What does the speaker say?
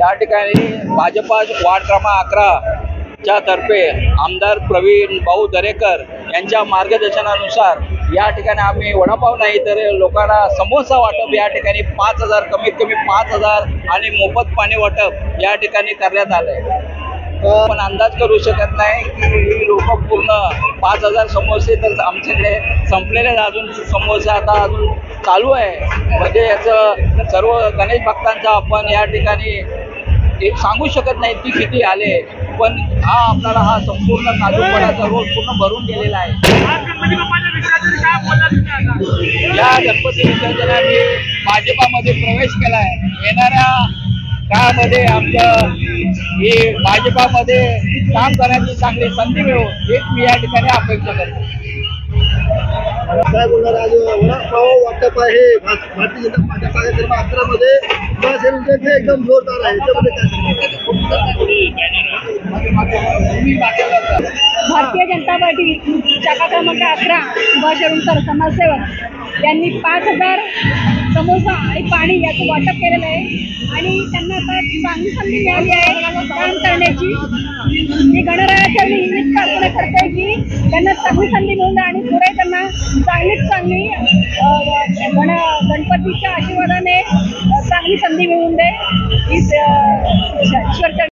या ठिकाणी भाजपा वार्ड क्रमांक 11 च्या तर्फे आमदार प्रवीण भाऊ दरेकर यांच्या मार्गदर्शनानुसार या ठिकाणी आम्ही वडापाव नाही तर लोकांना समोसा वाटप या ठिकाणी 5,000 कमीत कमी 5,000 आणि मोफत पाणी वाटप या ठिकाणी करण्यात आलंय। पण अंदाज करू शकत नाही की लोक पूर्ण 5,000 समोसे तर आमच्याकडे संपलेले अजून समोसे आता अजून चालू आहे। म्हणजे याचं सर्व गणेश भक्तांचा आपण या ठिकाणी एक सांगू शकत नाही की किती आले, पण आपल्याला हा संपूर्ण काजूपणाचा रोज पूर्ण भरून गेलेला आहे। या गणपती विसर्जनाने भाजपामध्ये प्रवेश केला आहे। येणाऱ्या काळामध्ये आमचं ही भाजपामध्ये काम करण्याची चांगली संधी मिळो हेच मी या ठिकाणी अपेक्षा करतो। काय बोलणार आज वडापाव वाटप आहे भारतीय जनता पार्टी कार्यक्रम 11 मध्ये एकदम जोरदार आहे। भारतीय जनता पार्टी शाखा क्रमांक 11 भाषण समाजसेवक यांनी 5,000 समोसा आणि पाणी याचं वाटप केलेलं आहे आणि त्यांना आता चांगली संधी मिळाली आहे काम करण्याची। मी गणरायाच्या इतका आग्रह करते की त्यांना चांगली संधी मिळून आणि पुढे त्यांना